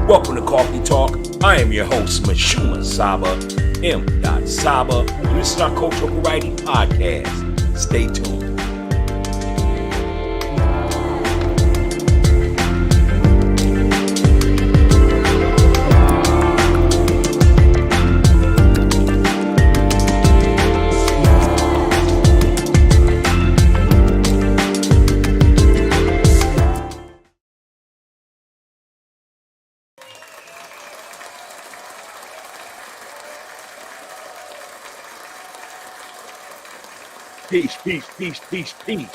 Welcome to Coffee Talk. I am your host, Mashuma Saba, M. Saba, and this is our Cultural Variety Podcast. Stay tuned. Peace,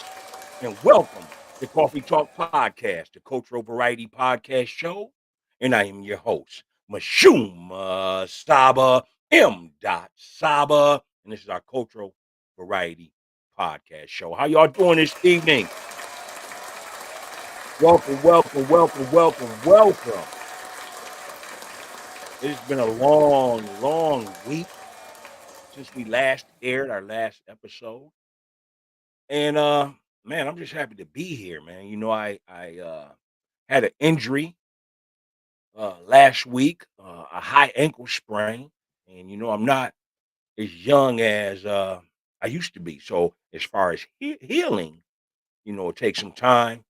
and welcome to Coffee Talk Podcast, the Cultural Variety Podcast show. And I am your host, Mashuma Saba, M. Saba, and this is our Cultural Variety Podcast show. How y'all doing this evening? Welcome. It's been a long week since we last aired our last episode. And man, I'm just happy to be here, man. You know, I had an injury last week, a high ankle sprain, and you know, I'm not as young as I used to be. So as far as healing, you know, it takes some time.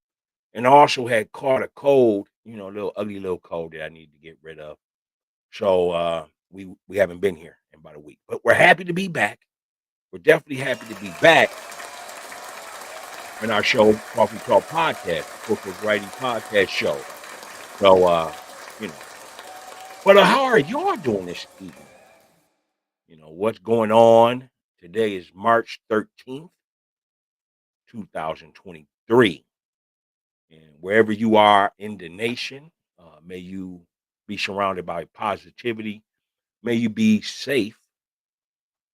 And I also had caught a cold, you know, a little ugly little cold that I need to get rid of. So we haven't been here in about a week, but we're happy to be back. We're definitely happy to be back in our show, Coffee Talk Podcast, Cultural Variety Podcast show. So you know, but how are y'all doing this evening? You know, what's going on? Today is March 13th, 2023. And wherever you are in the nation, may you be surrounded by positivity. May you be safe,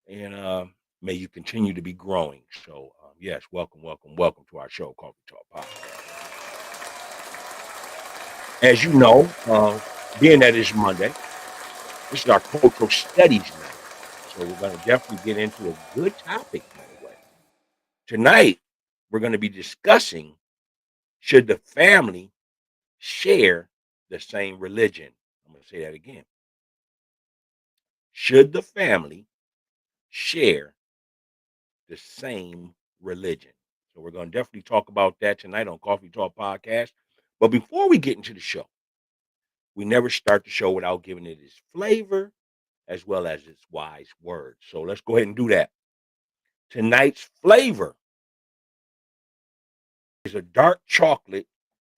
and may you continue to be growing. So, yes, welcome to our show, Coffee Talk Podcast. As you know, being that it's Monday, this is our cultural studies night. So, we're going to definitely get into a good topic, by the way. Tonight, we're going to be discussing, should the family share the same religion? I'm going to say that again. Should the family share the same religion? So we're going to definitely talk about that tonight on Coffee Talk Podcast. But before we get into the show, we never start the show without giving it its flavor as well as its wise words. So let's go ahead and do that. Tonight's flavor is a dark chocolate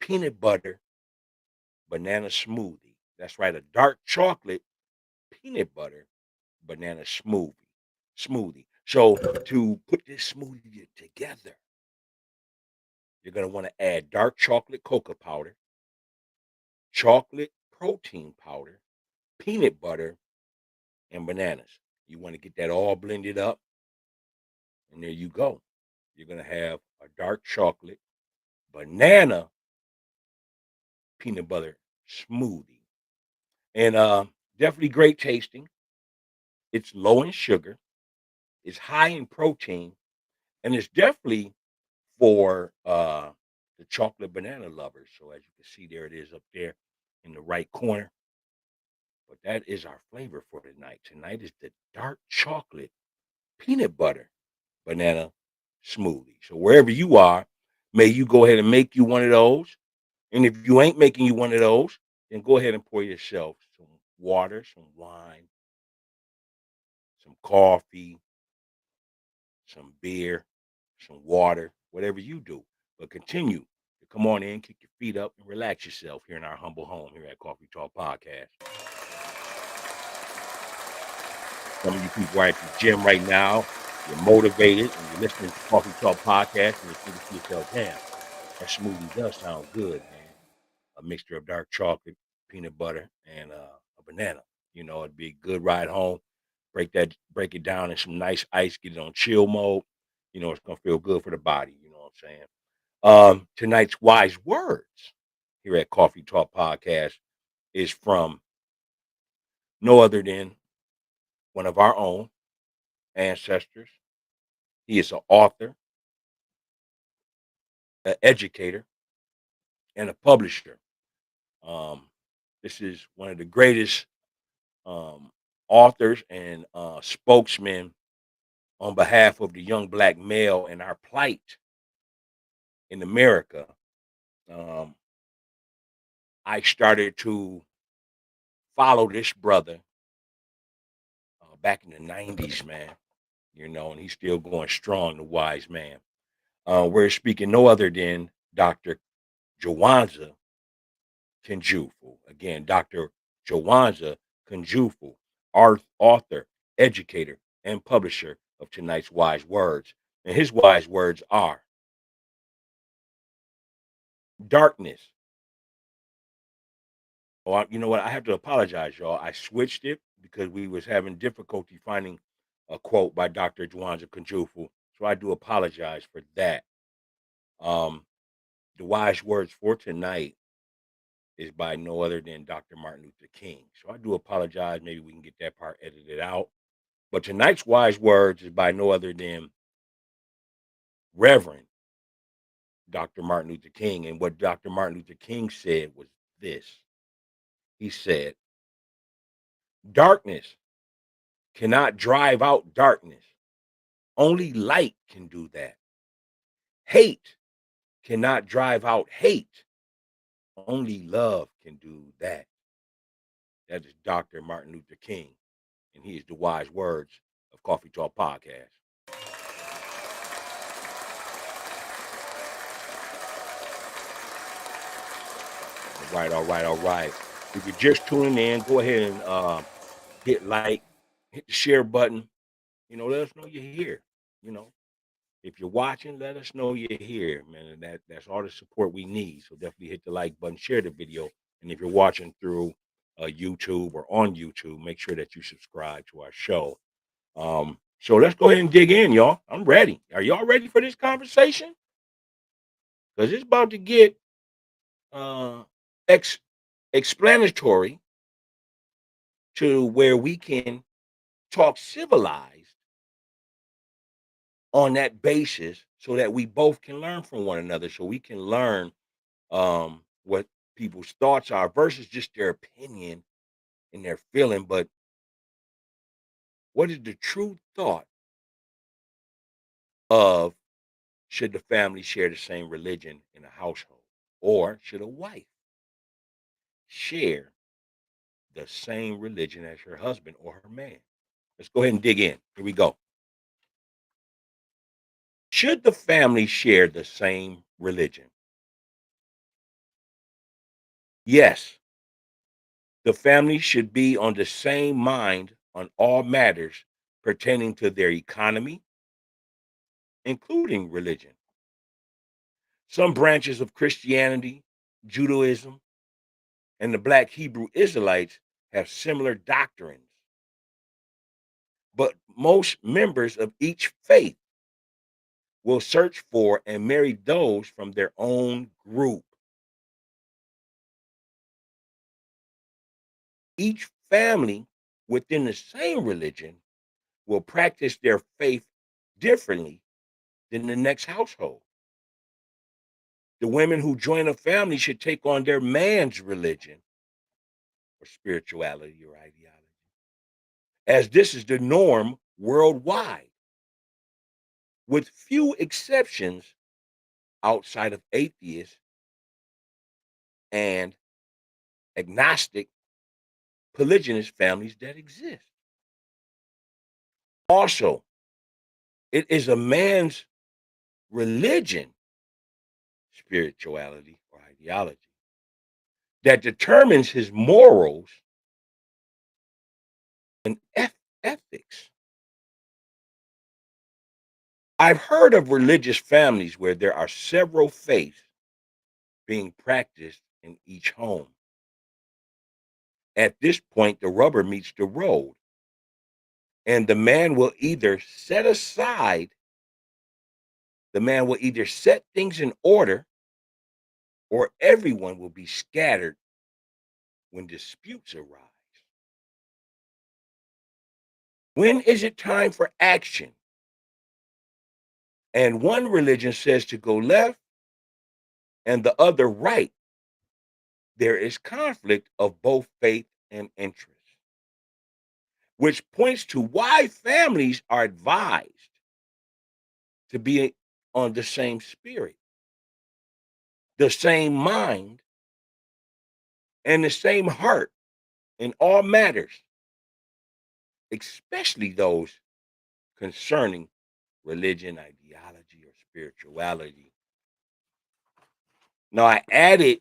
peanut butter banana smoothie. That's right, a dark chocolate peanut butter banana smoothie. So to put this smoothie together, you're going to want to add dark chocolate cocoa powder, chocolate protein powder, peanut butter, and bananas. You want to get that all blended up, and there you go. You're going to have a dark chocolate banana peanut butter smoothie. And definitely great tasting. It's low in sugar, it's high in protein, and it's definitely for the chocolate banana lovers. So as you can see, there it is up there in the right corner. But that is our flavor for tonight. Tonight is the dark chocolate peanut butter banana smoothie. So wherever you are, may you go ahead and make you one of those. And if you ain't making you one of those, then go ahead and pour yourself some water, some wine, some coffee, some beer, some water, whatever you do. But continue to come on in, kick your feet up, and relax yourself here in our humble home here at Coffee Talk Podcast. Some of you people are at the gym right now. You're motivated and you're listening to Coffee Talk Podcast and you're thinking to yourself, damn, that smoothie does sound good, man. A mixture of dark chocolate, peanut butter, and a banana. You know, it'd be a good ride home. Break it down in some nice ice, get it on chill mode. You know, it's gonna feel good for the body. You know what I'm saying? Tonight's wise words here at Coffee Talk Podcast is from no other than one of our own ancestors. He is an author, an educator, and a publisher. Um, This is one of the greatest um, authors and spokesmen on behalf of the young black male and our plight in America. Um, I started to follow this brother back in the '90s, man. And he's still going strong, the wise man. We're speaking no other than Dr. Jawanza Kunjufu. Again, Dr. Jawanza Kunjufu, author, educator, and publisher of tonight's wise words. And his wise words are darkness. Oh, you know what? I have to apologize, y'all. I switched it because we was having difficulty finding a quote by Dr. Jawanza Kunjufu. So I do apologize for that. Um, the wise words for tonight is by no other than Dr. Martin Luther King. So I do apologize. Maybe we can get that part edited out. But tonight's wise words is by no other than Reverend Dr. Martin Luther King. And what Dr. Martin Luther King said was this. He said, darkness cannot drive out darkness. Only light can do that. Hate cannot drive out hate. Only love can do that. That is Dr. Martin Luther King. And he is the wise words of Coffee Talk Podcast. All right, all right, all right. If you're just tuning in, go ahead and hit like, hit the share button. Let us know you're here. You know, if you're watching, let us know you're here, man. And that's all the support we need. So definitely hit the like button, share the video, and if you're watching through YouTube or on YouTube, make sure that you subscribe to our show. So let's go ahead and dig in, y'all. I'm ready. Are y'all ready for this conversation? Because it's about to get uh, explanatory to where we can talk civilized on that basis so that we both can learn from one another, so we can learn what people's thoughts are versus just their opinion and their feeling, but what is the true thought of should the family share the same religion in a household, or should a wife share the same religion as her husband or her man? Let's go ahead and dig in. Here we go. Should the family share the same religion? Yes, the family should be on the same mind on all matters pertaining to their economy, including religion. Some branches of Christianity, Judaism, and the Black Hebrew Israelites have similar doctrines, but most members of each faith will search for and marry those from their own group. Each family within the same religion will practice their faith differently than the next household. The women who join a family should take on their man's religion or spirituality or ideology, as this is the norm worldwide, with few exceptions outside of atheists and agnostic polygynous families that exist. Also, it is a man's religion, spirituality, or ideology that determines his morals and ethics. I've heard of religious families where there are several faiths being practiced in each home. At this point, the rubber meets the road, and the man will either set things in order, or everyone will be scattered when disputes arise. When is it time for action? And one religion says to go left and the other right. there is conflict of both faith and interest, which points to why families are advised to be on the same spirit, the same mind, and the same heart in all matters, especially those concerning religion, ideology, or spirituality. Now, I added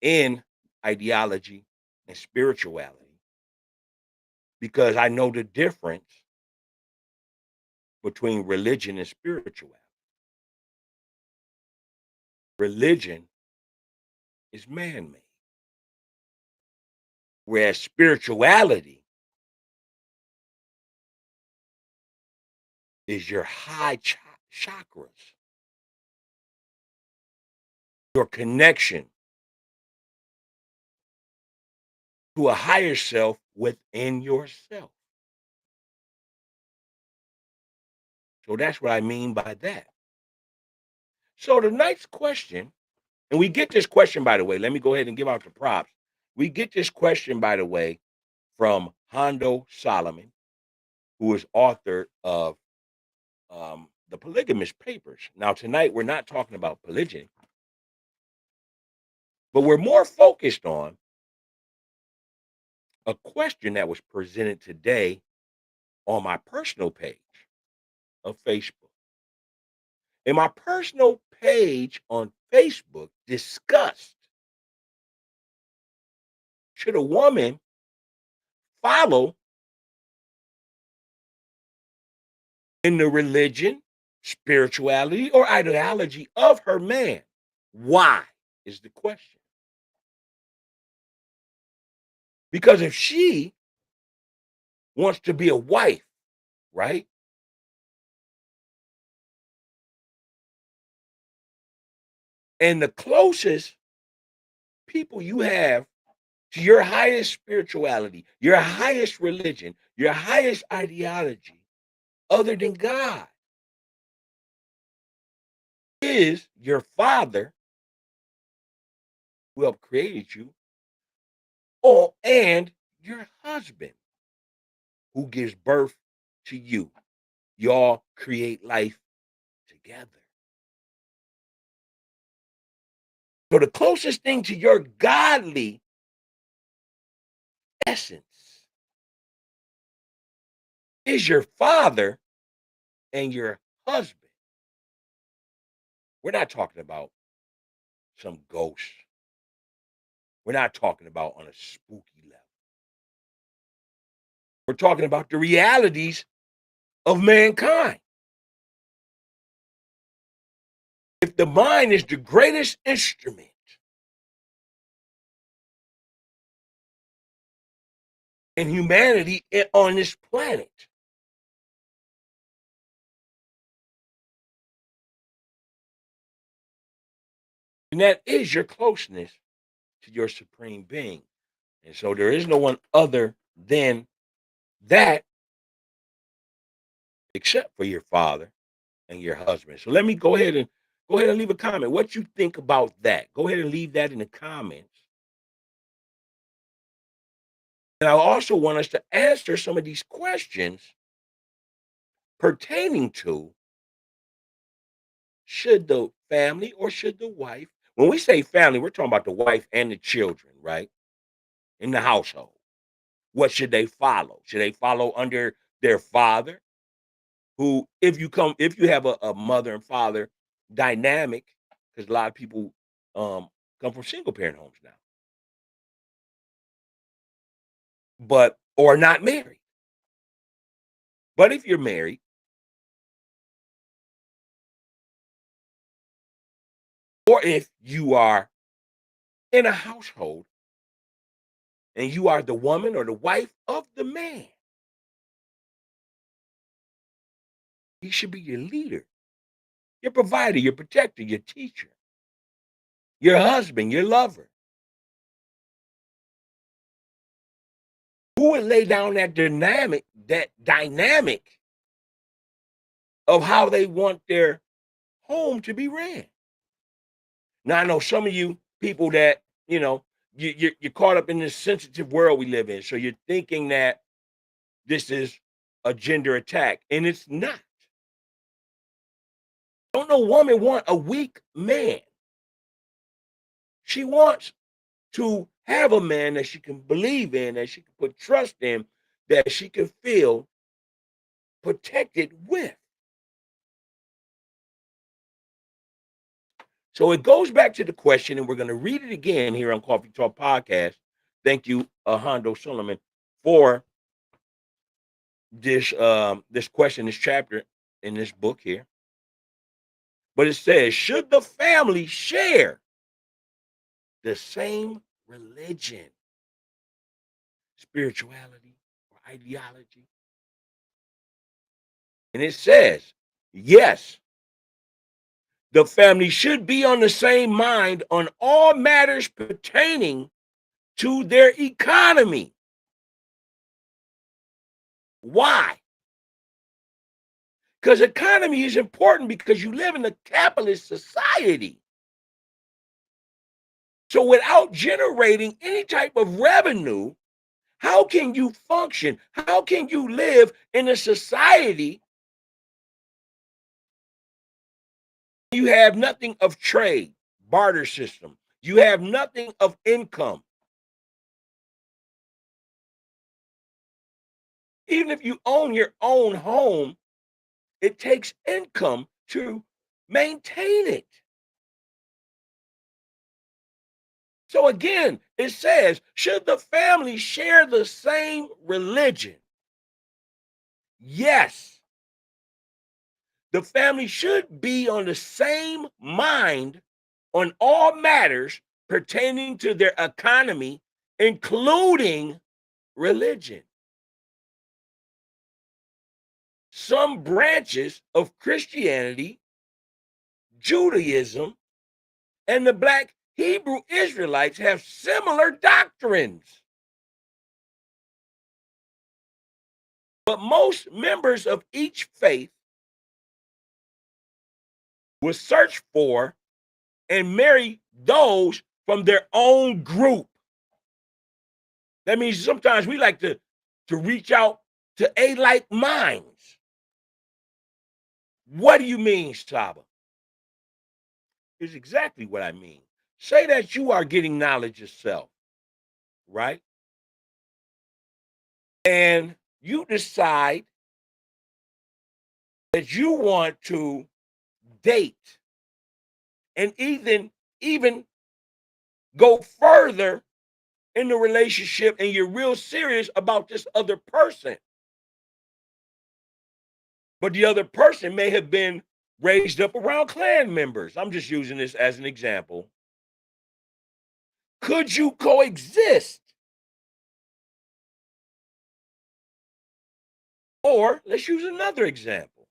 in ideology and spirituality because I know the difference between religion and spirituality. Religion is man made, whereas spirituality is your chakras, your connection to a higher self within yourself. So that's what I mean by that. So the next question, and we get this question, by the way, let me go ahead and give out the props. We get this question, by the way, from Hondo Solomon, who is author of the Polygamist Papers. Now, tonight we're not talking about polygyny, but we're more focused on a question that was presented today on my personal page of Facebook. And my personal page on Facebook discussed, should a woman follow in the religion, spirituality, or ideology of her man? Why is the question. Because if she wants to be a wife, right? And the closest people you have to your highest spirituality, your highest religion, your highest ideology, other than God, is your father who helped created you, or and your husband who gives birth to you. Y'all create life together. So the closest thing to your godly essence is your father and your husband. We're not talking about some ghost. We're not talking about on a spooky level. We're talking about the realities of mankind. If the mind is the greatest instrument in humanity on this planet, and that is your closeness to your supreme being. And so there is no one other than that except for your father and your husband. So let me go ahead and leave a comment. What you think about that? Go ahead and leave that in the comments. And I also want us to answer some of these questions pertaining to, should the family or should the wife, when we say family, we're talking about the wife and the children, right? In the household. What should they follow? Should they follow under their father? Who, if you have a mother and father dynamic, because a lot of people come from single parent homes now, but or not married. But if you're married, or if you are in a household and you are the woman or the wife of the man, he should be your leader, your provider, your protector, your teacher, your husband, your lover. Who would lay down that dynamic of how they want their home to be ran? Now I know some of you people that you know, you're caught up in this sensitive world we live in. So you're thinking that this is a gender attack, and it's not. Don't no woman want a weak man. She wants to have a man that she can believe in, that she can put trust in, that she can feel protected with. So it goes back to the question, and we're going to read it again here on Coffee Talk Podcast. Thank you, Hondo Solomon, for this question, this chapter in this book here. But it says, should the family share the same religion, spirituality, or ideology? And it says, yes, the family should be on the same mind on all matters pertaining to their economy. Why? Because economy is important because you live in a capitalist society. So without generating any type of revenue, how can you function? How can you live in a society you have nothing of trade, barter system? You have nothing of income. Even if you own your own home, it takes income to maintain it. So again, it says, should the family share the same religion? Yes. The family should be on the same mind on all matters pertaining to their economy, including religion. Some branches of Christianity, Judaism, and the Black Hebrew Israelites have similar doctrines. But most members of each faith will search for and marry those from their own group. That means sometimes we like to reach out to A-like minds. What do you mean, Saba? Is exactly what I mean. Say that you are getting knowledge yourself, right? And you decide that you want to date and even go further in the relationship, and you're real serious about this other person. But the other person may have been raised up around clan members. I'm just using this as an example. Could you coexist? Or let's use another example.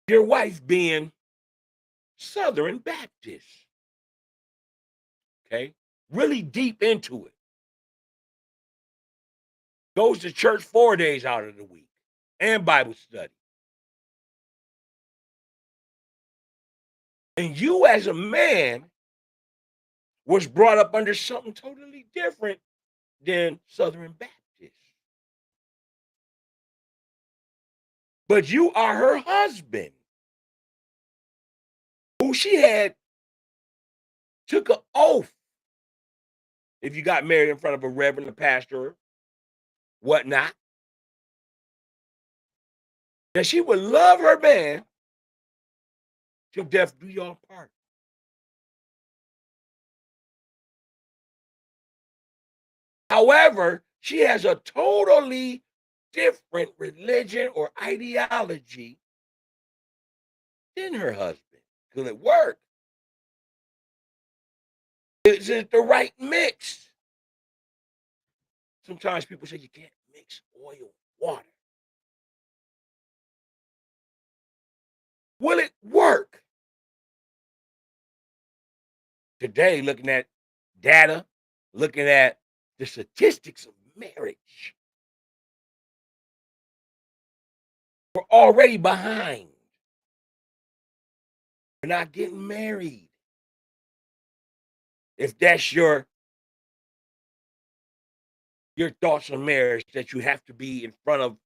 Your wife being Southern Baptist, okay? Really deep into it. Goes to church 4 days out of the week and Bible study. And you as a man was brought up under something totally different than Southern Baptist. But you are her husband, who she had took an oath if you got married in front of a reverend, a pastor, whatnot, that she would love her man till death do y'all part. However, she has a totally different religion or ideology than her husband. Will it work? Is it the right mix? Sometimes people say you can't mix oil with water. Will it work? Today, looking at data, looking at the statistics of marriage, We're already behind. We're not getting married. If that's your thoughts on marriage, that you have to be in front of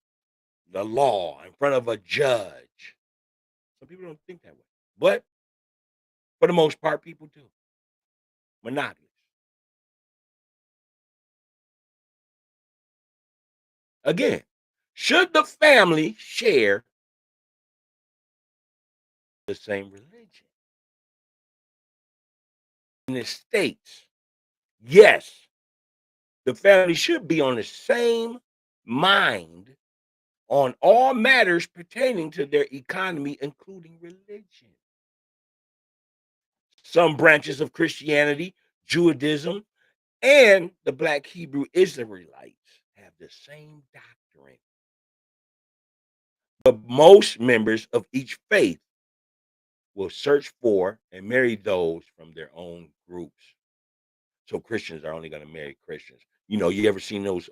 the law, in front of a judge. Some people don't think that way. But for the most part, people do. Monogamous. Again, should the family share the same religion? In the States, yes, the family should be on the same mind on all matters pertaining to their economy, including religion. Some branches of Christianity, Judaism, and the Black Hebrew Israelites have the same doctrine. But most members of each faith will search for and marry those from their own groups. So Christians are only going to marry Christians. You ever seen those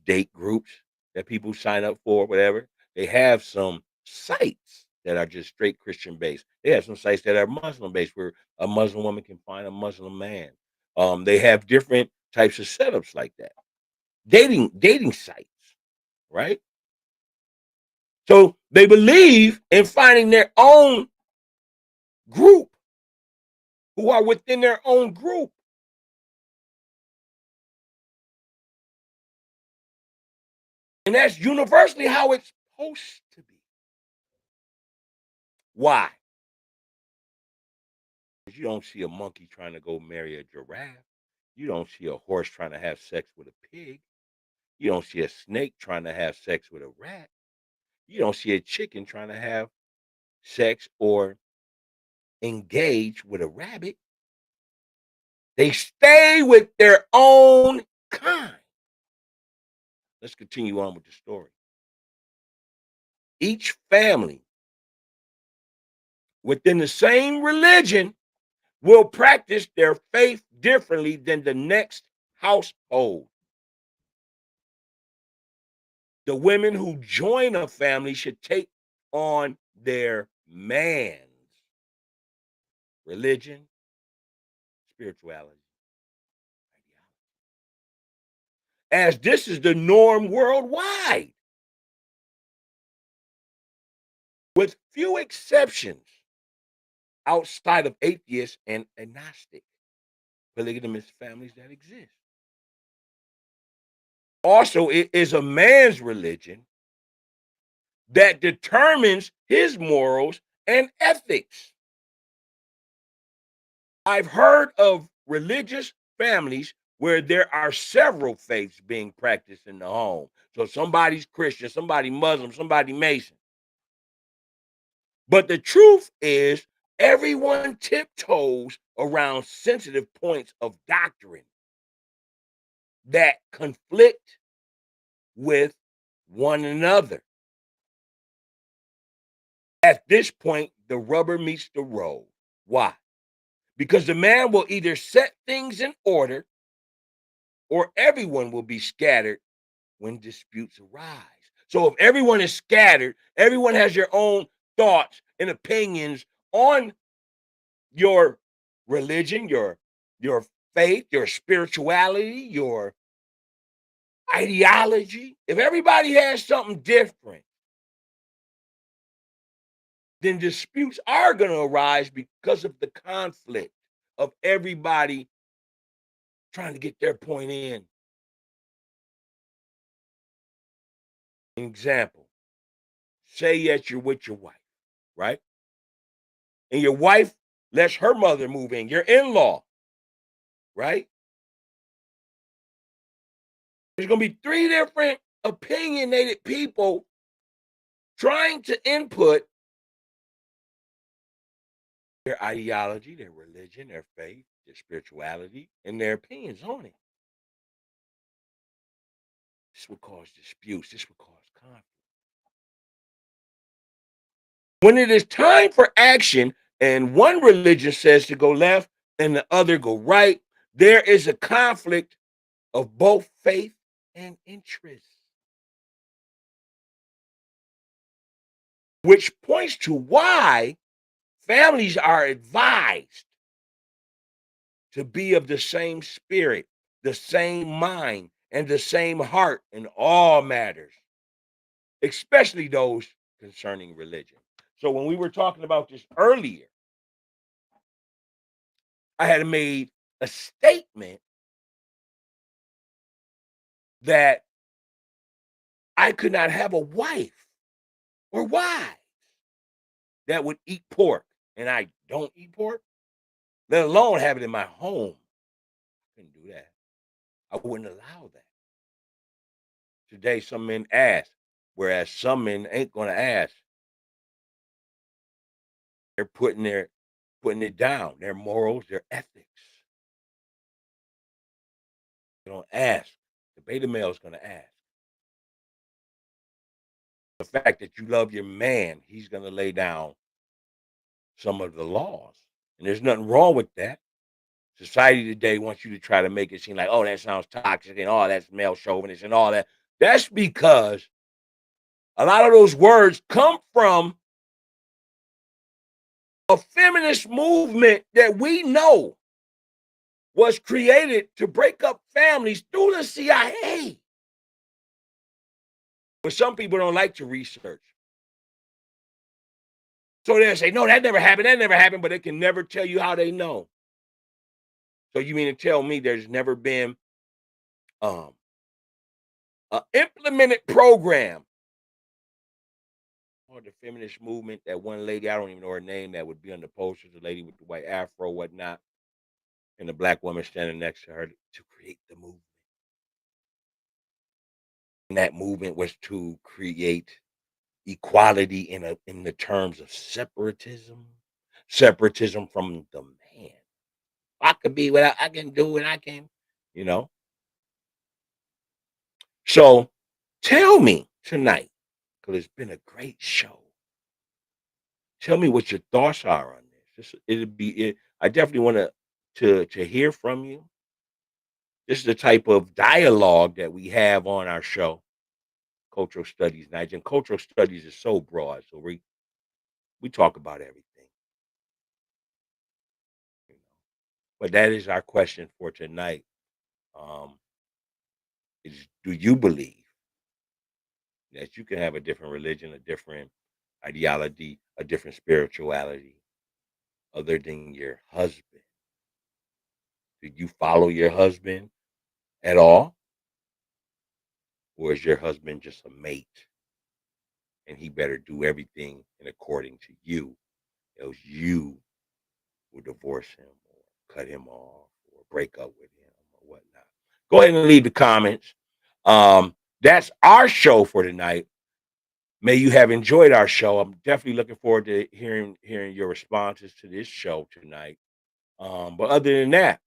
date groups that people sign up for, whatever? They have some sites that are just straight Christian based. They have some sites that are Muslim based where a Muslim woman can find a Muslim man. They have different types of setups like that. Dating sites, right? So they believe in finding their own group who are within their own group. And that's universally how it's supposed to be. Why? Because you don't see a monkey trying to go marry a giraffe. You don't see a horse trying to have sex with a pig. You don't see a snake trying to have sex with a rat. You don't see a chicken trying to have sex or engage with a rabbit. They stay with their own kind. Let's continue on with the story. Each family within the same religion will practice their faith differently than the next household. The women who join a family should take on their man's religion, spirituality, as this is the norm worldwide, with few exceptions outside of atheists and agnostic polygamous families that exist. Also, it is a man's religion that determines his morals and ethics. I've heard of religious families where there are several faiths being practiced in the home. So somebody's Christian, somebody Muslim, somebody Mason. But the truth is, everyone tiptoes around sensitive points of doctrine that conflict with one another. At this point, the rubber meets the road. Why? Because the man will either set things in order or everyone will be scattered when disputes arise. So if everyone is scattered, everyone has their own thoughts and opinions on your religion, your faith, your spirituality, your ideology. If everybody has something different, then disputes are going to arise because of the conflict of everybody trying to get their point in. Example, say that you're with your wife, right? And your wife lets her mother move in, your in-law, right? There's going to be three different opinionated people trying to input their ideology, their religion, their faith, their spirituality, and their opinions on it. This will cause disputes. This will cause conflict. When it is time for action and one religion says to go left and the other go right, there is a conflict of both faith and interest. which points to why families are advised to be of the same spirit, the same mind, and the same heart in all matters, especially those concerning religion. So when we were talking about this earlier, I had made a statement that I could not have a wife or wives that would eat pork, and I don't eat pork, let alone have it in my home. I couldn't do that. I wouldn't allow that. Today, some men ask, whereas some men ain't gonna ask. They're putting it down, their morals, their ethics. They don't ask. The beta male is gonna ask. The fact that you love your man, he's gonna lay down some of the laws. And there's nothing wrong with that. Society today wants you to try to make it seem like, oh, that sounds toxic and all that's male chauvinist and all that. That's because a lot of those words come from a feminist movement that we know was created to break up families through the CIA. But some people don't like to research. So they'll say, no, that never happened, but they can never tell you how they know. So you mean to tell me there's never been an implemented program or the feminist movement, that one lady, I don't even know her name, that would be on the posters, the lady with the white afro, whatnot, and the black woman standing next to her to create the movement. And that movement was to create equality in the terms of separatism from the man. I could be without, I can do it, I can, you know. So tell me tonight, because it's been a great show. Tell me what your thoughts are on this. I definitely want to hear from you. This is the type of dialogue that we have on our show, Cultural Studies Night. And cultural studies is so broad, so we talk about everything. You know. But that is our question for tonight. Um, is do you believe that you can have a different religion, a different ideology, a different spirituality other than your husband? Do you follow your husband at all? Or is your husband just a mate and he better do everything in according to you, else you will divorce him or cut him off or break up with him or whatnot? Go ahead and leave the comments. That's our show for tonight. May you have enjoyed our show. I'm definitely looking forward to hearing your responses to this show tonight. But other than that,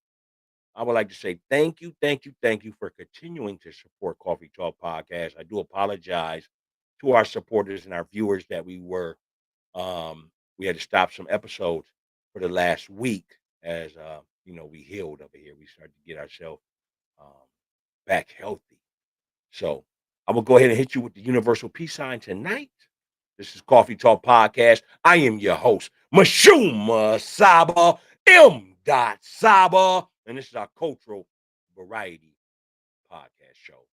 I would like to say thank you for continuing to support Coffee Talk Podcast. I do apologize to our supporters and our viewers that we had to stop some episodes for the last week as we healed over here. We started to get ourselves um, back healthy. So I'm gonna go ahead and hit you with the universal peace sign tonight. This is Coffee Talk Podcast. I am your host, Mashuma Saba, M. Saba, and this is our cultural variety podcast show.